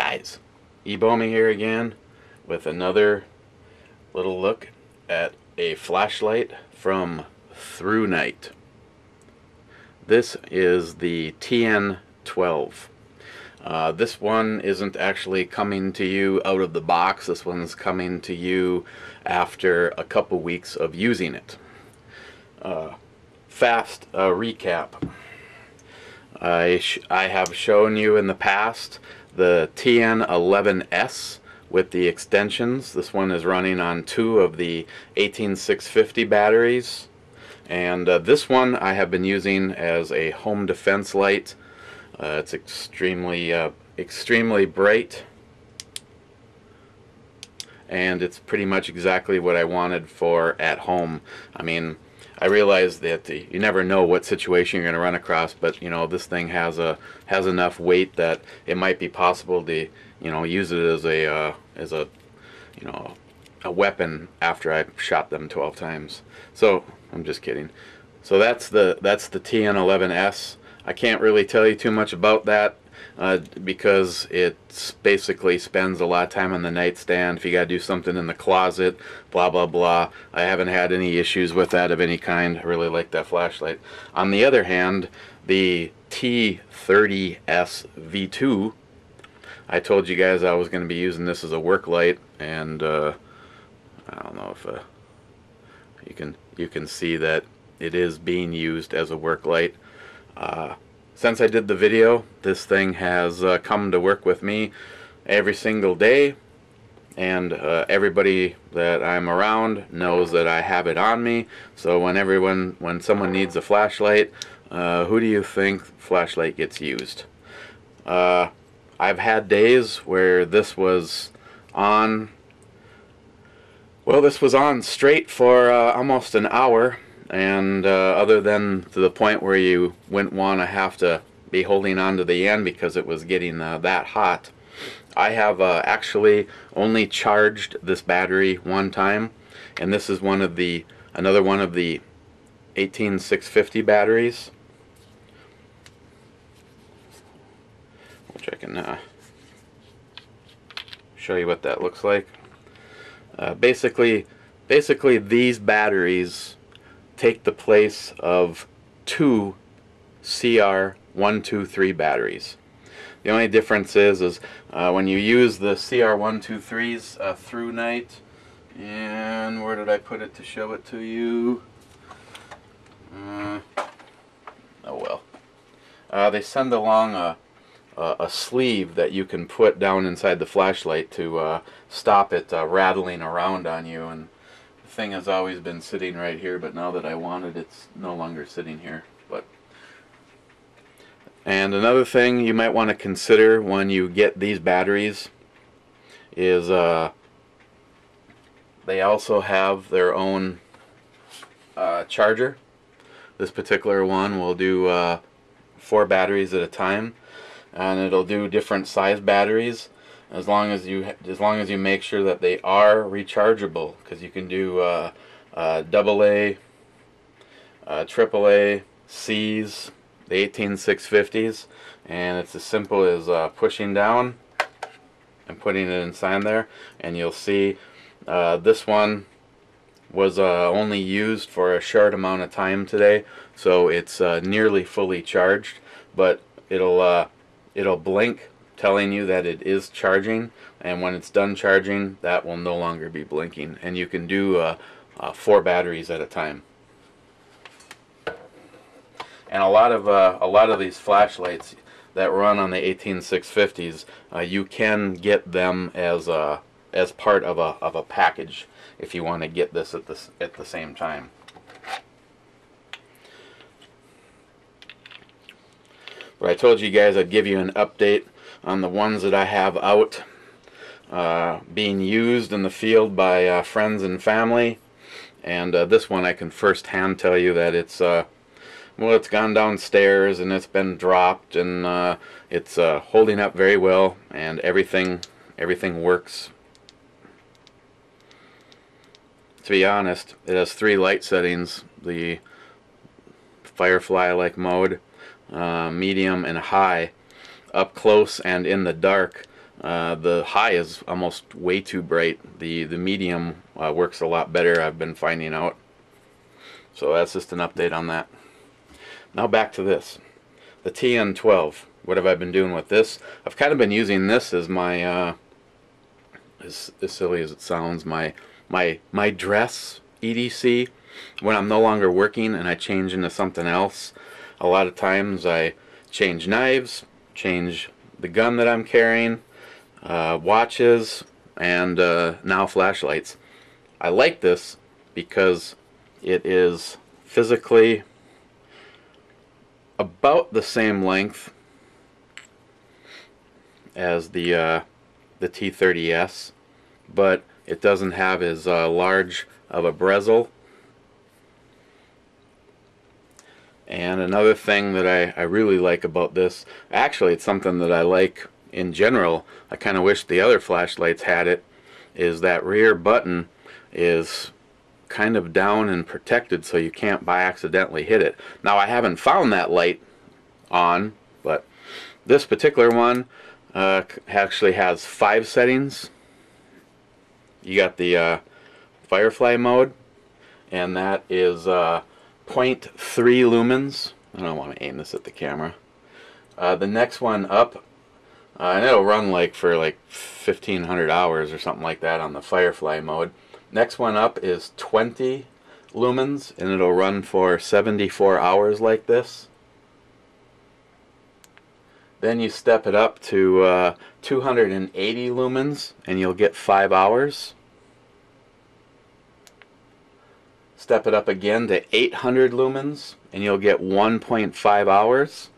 Guys, ebomey here again with another little look at a flashlight from ThruNite. This is the TN12. This one isn't actually coming to you out of the box. This one's coming to you after a couple weeks of using it. Fast recap. I have shown you in the past the TN11S with the extensions. This one is running on 2 of the 18650 batteries, and this one I have been using as a home defense light. It's extremely bright, and it's pretty much exactly what I wanted for at home. I mean, I realize that you never know what situation you're going to run across, but you know, this thing has enough weight that it might be possible to, you know, use it as a weapon after I shot them 12 times. So I'm just kidding. So that's the TN11S. I can't really tell you too much about that because it basically spends a lot of time on the nightstand. If you gotta do something in the closet, blah blah blah. I haven't had any issues with that of any kind. I really like that flashlight. On the other hand, the T30S V2, I told you guys I was going to be using this as a work light, and I don't know if you can see that it is being used as a work light. Since I did the video, this thing has come to work with me every single day, and everybody that I'm around knows that I have it on me. So when someone needs a flashlight, who do you think flashlight gets used? I've had days where this was on. Well, this was on straight for almost an hour. And other than to the point where you wouldn't want to have to be holding on to the end because it was getting that hot, I have actually only charged this battery one time, and this is another one of the 18650 batteries, which I can show you what that looks like. Basically these batteries take the place of 2 CR123 batteries. The only difference is when you use the CR123s ThruNite, and where did I put it to show it to you? Oh well. They send along a sleeve that you can put down inside the flashlight to stop it rattling around on you, and thing has always been sitting right here, but now that I want it, it's no longer sitting here. And another thing you might want to consider when you get these batteries is they also have their own charger. This particular one will do 4 batteries at a time, and it'll do different size batteries as long as you make sure that they are rechargeable, because you can do AA, AAA, C's, the 18650s, and it's as simple as pushing down and putting it inside there, and you'll see this one was only used for a short amount of time today, so it's nearly fully charged, but it'll blink telling you that it is charging, and when it's done charging, that will no longer be blinking, and you can do 4 batteries at a time. And a lot of these flashlights that run on the 18650s, you can get them as part of a package if you want to get this at the same time. But I told you guys I'd give you an update on the ones that I have out being used in the field by friends and family, and this one I can first-hand tell you that it's well, it's gone downstairs and it's been dropped, and it's holding up very well, and everything works. To be honest, it has 3 light settings: the firefly-like mode, medium, and high. Up close and in the dark, The high is almost way too bright. The medium works a lot better, I've been finding out. So that's just an update on that. Now back to this, the TN12. What have I been doing with this? I've kind of been using this as my, as silly as it sounds, my dress EDC when I'm no longer working and I change into something else. A lot of times I change knives, change the gun that I'm carrying, watches, and now flashlights. I like this because it is physically about the same length as the T30S, but it doesn't have as large of a bezel. And another thing that I really like about this, actually it's something that I like in general, I kind of wish the other flashlights had it, is that rear button is kind of down and protected so you can't by accidentally hit it. Now I haven't found that light on, but this particular one actually has 5 settings. You got the Firefly mode, and that is 0.3 lumens. I don't want to aim this at the camera. The next one up, and it'll run like for like 1,500 hours or something like that on the Firefly mode. Next one up is 20 lumens, and it'll run for 74 hours like this. Then you step it up to 280 lumens, and you'll get 5 hours. Step it up again to 800 lumens, and you'll get 1.5 hours.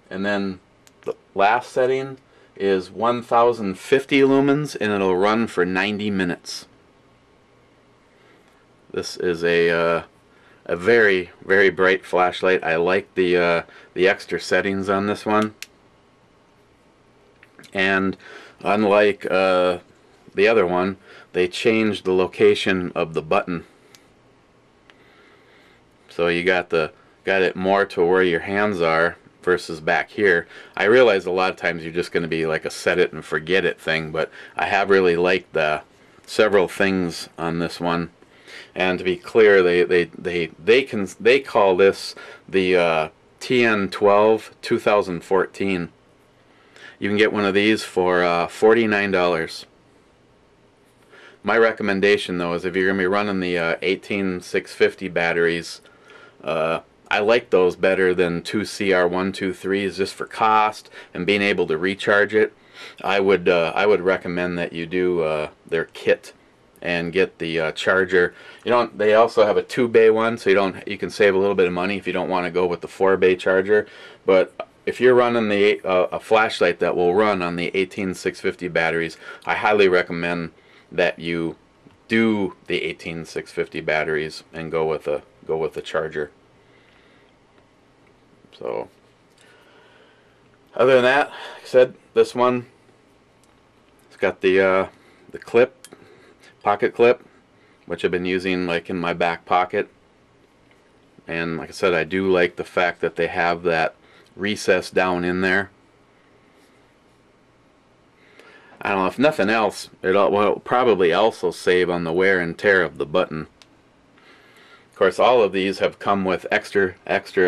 And then the last setting is 1050 lumens, and it'll run for 90 minutes. This is a very, very bright flashlight. I like the extra settings on this one. And unlike the other one, they changed the location of the button. So you got it more to where your hands are versus back here. I realize a lot of times you're just going to be like a set it and forget it thing, but I have really liked the several things on this one. And to be clear, they call this the TN12 2014. You can get one of these for $49. My recommendation though is if you're going to be running the 18650 batteries, I like those better than 2 CR123s just for cost and being able to recharge it. I would recommend that you do their kit and get the charger. They also have a 2-bay one, so you can save a little bit of money if you don't want to go with the 4-bay charger. But if you're running a flashlight that will run on the 18650 batteries, I highly recommend that you do the 18650 batteries and go with a charger. So other than that, like I said, this one, it's got the clip, pocket clip, which I've been using like in my back pocket. And like I said, I do like the fact that they have that recess down in there. I don't know, if nothing else, it'll probably also save on the wear and tear of the button. Of course, all of these have come with extra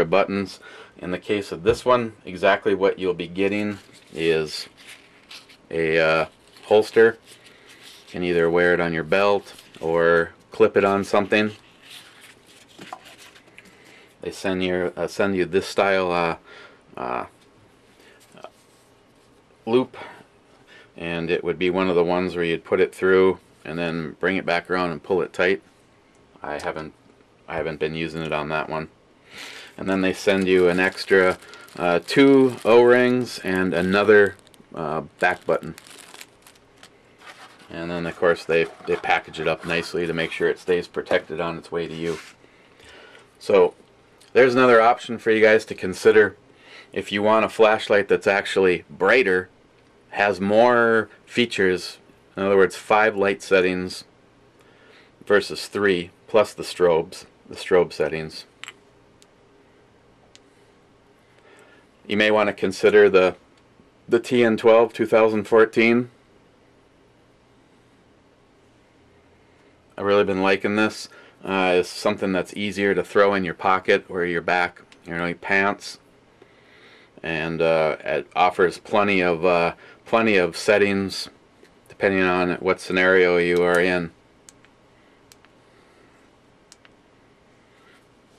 buttons. In the case of this one, exactly what you'll be getting is a holster. You can either wear it on your belt or clip it on something. They send you this style loop, and it would be one of the ones where you'd put it through and then bring it back around and pull it tight. I haven't been using it on that one. And then they send you an extra 2 O-rings and another back button. And then of course they package it up nicely to make sure it stays protected on its way to you. So there's another option for you guys to consider. If you want a flashlight that's actually brighter, has more features, in other words 5 light settings versus 3, plus the strobe settings. You may want to consider the the TN12 2014. I've really been liking this. It's something that's easier to throw in your pocket or your back, your pants, and it offers plenty of settings depending on what scenario you are in.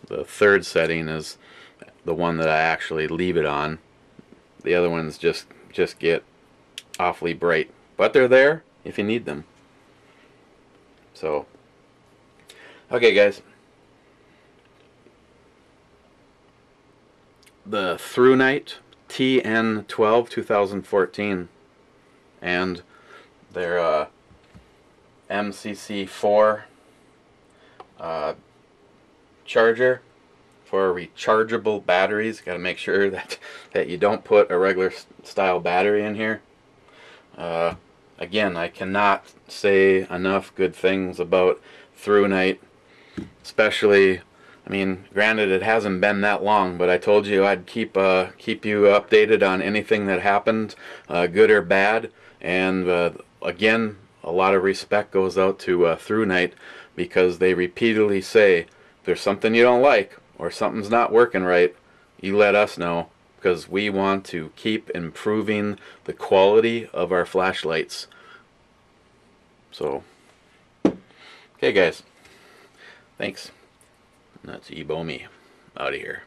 The third setting is the one that I actually leave it on. The other ones just get awfully bright, but they're there if you need them. So, okay guys, the ThruNite TN12 2014 and their MCC4 charger for rechargeable batteries. Got to make sure that you don't put a regular style battery in here. Again, I cannot say enough good things about ThruNite, especially, I mean, granted it hasn't been that long, but I told you I'd keep you updated on anything that happened, good or bad. And again, a lot of respect goes out to ThruNite, because they repeatedly say, if there's something you don't like or something's not working right, you let us know, because we want to keep improving the quality of our flashlights. So, okay guys, thanks. That's ebomey out of here.